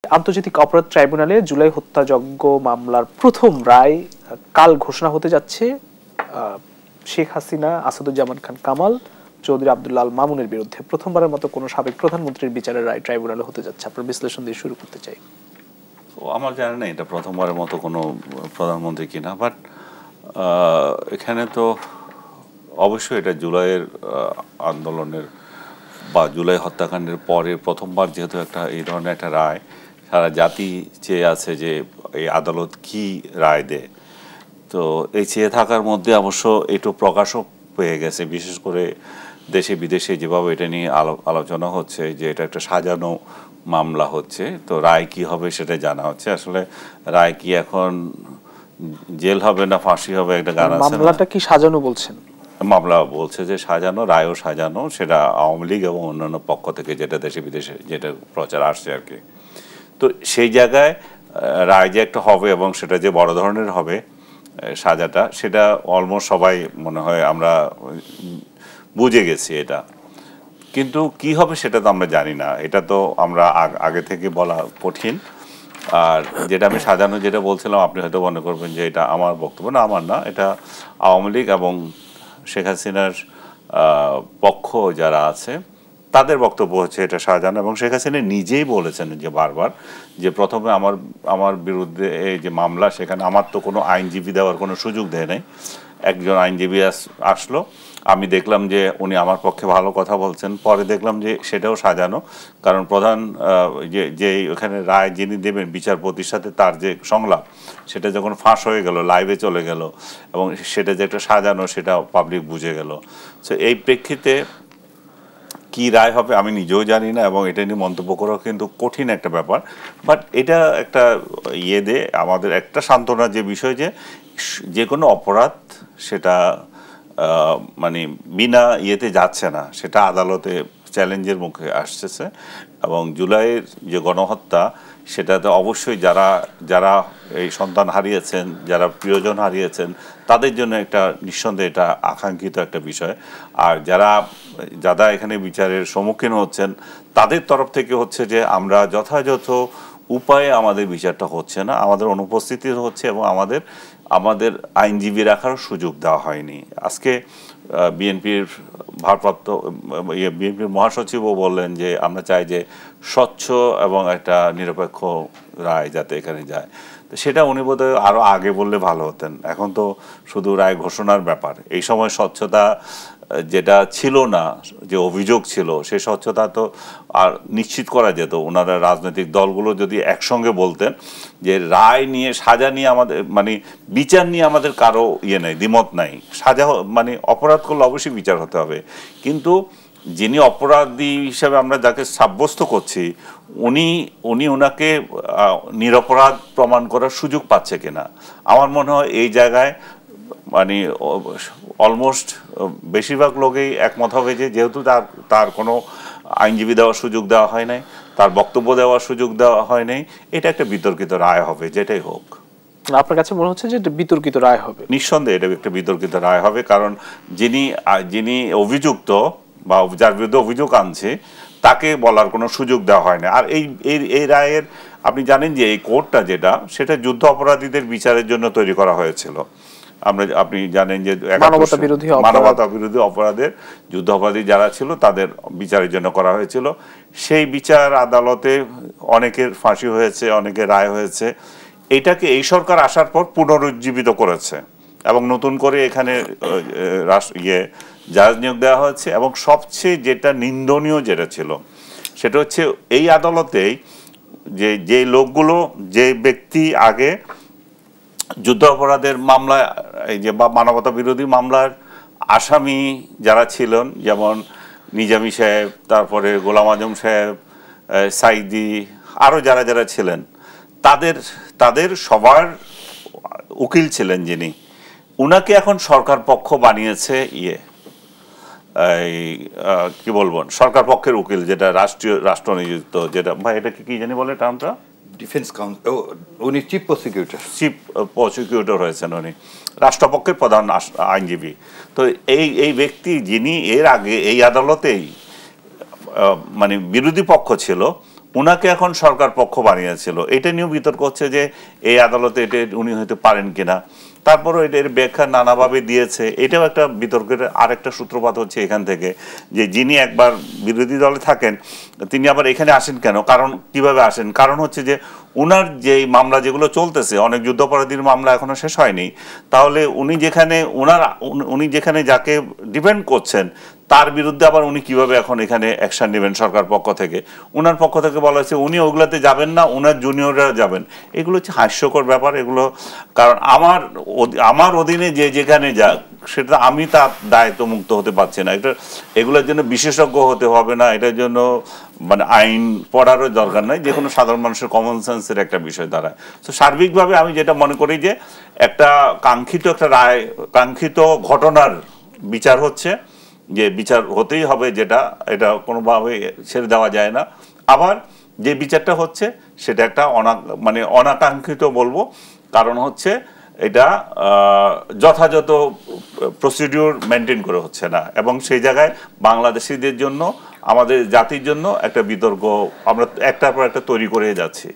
আন্তর্জাতিক অপরাধ ট্রাইব্যুনালে জুলাই হত্যাযজ্ঞ মামলার প্রথম রায় কাল ঘোষণা হতে যাচ্ছে শেখ হাসিনা, আসাদুজ্জামান খান কামাল, চৌধুরী আব্দুল্লাহ আল মামুনের বিরুদ্ধে। প্রথমবারের মতো কোনো সাবেক প্রধানমন্ত্রীর বিচারের রায় ট্রাইব্যুনালে হতে যাচ্ছে। আপনার বিশ্লেষণ দিয়ে শুরু করতে চাই। আমার জানা নেই এটা প্রথমবারের মতো কোনো প্রধানমন্ত্রী কিনা, বাট এখানে তো অবশ্যই এটা জুলাইয়ের আন্দোলনের বা জুলাই হত্যাকাণ্ডের পরে প্রথমবার যেহেতু একটা এই ধরনের একটা রায়, সারা জাতি চেয়ে আছে যে এই আদালত কি রায় দেয়। তো এই চেয়ে থাকার মধ্যে অবশ্য একটু প্রকাশও পেয়ে গেছে, বিশেষ করে দেশে বিদেশে যেভাবে এটা নিয়ে আলোচনা হচ্ছে যে এটা একটা সাজানো মামলা হচ্ছে। তো রায় কি হবে সেটা জানা হচ্ছে। আসলে রায় কি এখন জেল হবে না ফাঁসি হবে, একটা গান আছে, মামলাটা কি সাজানো বলছেন? মামলা বলছে যে সাজানো, রায়ও সাজানো, সেটা আওয়ামী লীগ এবং অন্যান্য পক্ষ থেকে যেটা দেশে বিদেশে যেটা প্রচার আসছে আর কি। তো সেই জায়গায় রায় যে একটা হবে এবং সেটা যে বড় ধরনের হবে সাজাটা, সেটা অলমোস্ট সবাই মনে হয় আমরা বুঝে গেছি এটা। কিন্তু কি হবে সেটা তো আমরা জানি না, এটা তো আমরা আগে থেকে বলা কঠিন। আর যেটা আমি সাজানো যেটা বলছিলাম, আপনি হয়তো মনে করবেন যে এটা আমার বক্তব্য, না আমার না, এটা আওয়ামী লীগ এবং শেখ হাসিনার পক্ষ যারা আছে তাদের বক্তব্য হচ্ছে এটা সাজানো। এবং শেখ হাসিনা নিজেই বলেছেন যে বারবার যে প্রথমে আমার বিরুদ্ধে এই যে মামলা, সেখানে আমার তো কোনো আইনজীবী দেওয়ার কোনো সুযোগ দেয় নাই। একজন আইনজীবী আসলো, আমি দেখলাম যে উনি আমার পক্ষে ভালো কথা বলছেন, পরে দেখলাম যে সেটাও সাজানো। কারণ প্রধান যে ওখানে রায় যিনি দেবেন বিচারপতির সাথে তার যে সংলাপ, সেটা যখন ফাঁস হয়ে গেল, লাইভে চলে গেল এবং সেটা যে একটা সাজানো সেটা পাবলিক বুঝে গেল। সো এই প্রেক্ষিতে কি রায় হবে আমি নিজেও জানি না, এবং এটা নিয়ে মন্তব্য করাও কিন্তু কঠিন একটা ব্যাপার। বাট এটা একটা আমাদের একটা সান্ত্বনা যে বিষয় যে কোনো অপরাধ সেটা মানে বিনা ইয়েতে যাচ্ছে না, সেটা আদালতে চ্যালেঞ্জের মুখে আসতেছে। এবং জুলাইয়ের যে গণহত্যা, সেটাতে অবশ্যই যারা এই সন্তান হারিয়েছেন, যারা প্রিয়জন হারিয়েছেন, তাদের জন্য একটা নিঃসন্দেহে এটা আকাঙ্ক্ষিত একটা বিষয়। আর যারা এখানে বিচারের সম্মুখীন হচ্ছেন তাদের তরফ থেকে হচ্ছে যে আমরা যথাযথ উপায়ে আমাদের বিচারটা হচ্ছে না, আমাদের অনুপস্থিতি হচ্ছে এবং আমাদের আইনজীবী রাখার সুযোগ দেওয়া হয়নি। আজকে বিএনপির বিএনপির মহাসচিবও বললেন যে আমরা চাই যে স্বচ্ছ এবং একটা নিরপেক্ষ রায় যাতে এখানে যায়। তো সেটা উনি বোধহয় আরও আগে বললে ভালো হতেন। এখন তো শুধু রায় ঘোষণার ব্যাপার, এই সময় স্বচ্ছতা যেটা ছিল না, যে অভিযোগ ছিল, সেই স্বচ্ছতা তো আর নিশ্চিত করা যেত। ওনারা রাজনৈতিক দলগুলো যদি একসঙ্গে বলতেন যে রায় নিয়ে, সাজা নিয়ে আমাদের মানে বিচার নিয়ে আমাদের কারো নেই, দ্বিমত নাই, সাজা মানে অপরাধ করলে অবশ্যই বিচার হতে হবে, কিন্তু যিনি অপরাধী হিসাবে আমরা যাকে সাব্যস্ত করছি ওনাকে নিরপরাধ প্রমাণ করার সুযোগ পাচ্ছে কিনা। আমার মনে হয় এই জায়গায় মানে অলমোস্ট বেশিরভাগ লোকেই একমত হবে যে যেহেতু তার কোনো আইনজীবী দেওয়ার সুযোগ দেওয়া হয় নাই, তার বক্তব্য দেওয়ার সুযোগ দেওয়া হয় নাই, এটা একটা বিতর্কিত রায় হবে যেটাই হোক। আপনার কাছে মনে হচ্ছে যে এটা বিতর্কিত রায় হবে? নিঃসন্দেহে এটা একটা বিতর্কিত রায় হবে, কারণ যিনি অভিযুক্ত বা যার বিরুদ্ধে অভিযোগ আনছে তাকে বলার কোনো সুযোগ দেওয়া হয় না। আর এই রায়ের আপনি জানেন যে এই কোর্টটা সেটা যুদ্ধ অপরাধীদের বিচারের জন্য তৈরি করা হয়েছিল। আপনি জানেন যে মানবতা বিরোধী অপরাধের যুদ্ধ অপরাধী যারা ছিল তাদের বিচারের জন্য করা হয়েছিল। সেই বিচার আদালতে অনেকের ফাঁসি হয়েছে, অনেকের রায় হয়েছে। এটাকে এই সরকার আসার পর পুনরুজ্জীবিত করেছে এবং নতুন করে এখানে জাজ নিয়োগ দেওয়া হয়েছে। এবং সবচেয়ে যেটা নিন্দনীয় যেটা ছিল সেটা হচ্ছে এই আদালতেই যে লোকগুলো, যে ব্যক্তি আগে যুদ্ধ অপরাধের মামলায় বা মানবতা বিরোধী মামলার আসামি যারা ছিলেন, যেমন নিজামী সাহেব, তারপরে গোলাম আজম সাহেব, সাইদি, আরও যারা ছিলেন, তাদের সবার উকিল ছিলেন যিনি, উনাকে এখন সরকার পক্ষ বানিয়েছে কি বলবো, সরকার পক্ষের উকিল, যেটা রাষ্ট্র নিযুক্ত, যেটা ভাই এটা কি জানি বলে টার্মটা, ডিফেন্স কাউন্সিল, উনি চিফ প্রসিকিউটর হয়েছেন, উনি রাষ্ট্রপক্ষের প্রধান আইনজীবী। তো এই ব্যক্তি যিনি এর আগে এই আদালতেই মানে বিরোধী পক্ষ ছিল, ওনাকে এখন সরকার পক্ষ বানিয়েছিল, এটা নিয়েও বিতর্ক হচ্ছে যে এই আদালতে এটা উনি হয়তো পারেন কিনা। তারপরও এর ব্যাখ্যা নানাভাবে দিয়েছে, এটাও একটা বিতর্কের আরেকটা সূত্রপাত হচ্ছে এখান থেকে, যে যিনি একবার বিরোধী দলে থাকেন তিনি আবার এখানে আসেন কেন, কারণ কিভাবে আসেন, কারণ হচ্ছে যে উনার যে মামলা যেগুলো চলতেছে, অনেক যুদ্ধাপরাধীর মামলা এখনো শেষ হয়নি, তাহলে উনি যেখানে যাকে ডিপেন্ড করছেন তার বিরুদ্ধে আবার উনি কিভাবে এখন এখানে অ্যাকশন নেবেন সরকার পক্ষ থেকে। উনার পক্ষ থেকে বলা হয়েছে উনি ওগুলাতে যাবেন না, উনার জুনিয়ররা যাবেন। এগুলো হচ্ছে হাস্যকর ব্যাপার এগুলো, কারণ আমার অধীনে যে যেখানে যাক সেটা আমি তার দায়িত্ব মুক্ত হতে পারছি না। এগুলোর জন্য বিশেষজ্ঞ হতে হবে না, এটার জন্য মানে আইন পড়ারও দরকার নাই, যে কোনো সাধারণ মানুষের কমন সেন্সের একটা বিষয় দাঁড়ায়। তো সার্বিকভাবে আমি যেটা মনে করি যে একটা কাঙ্ক্ষিত একটা রায়, কাঙ্ক্ষিত ঘটনার বিচার হচ্ছে, যে বিচার হতেই হবে, যেটা এটা কোনোভাবে ছেড়ে দেওয়া যায় না। আবার যে বিচারটা হচ্ছে সেটা একটা অনাকাঙ্ক্ষিত বলবো, কারণ হচ্ছে এটা যথাযথ প্রসিডিউর মেনটেন করে হচ্ছে না, এবং সেই জায়গায় বাংলাদেশিদের জন্য, আমাদের জাতির জন্য একটা বিতর্ক আমরা একটার পর একটা তৈরি করে যাচ্ছি।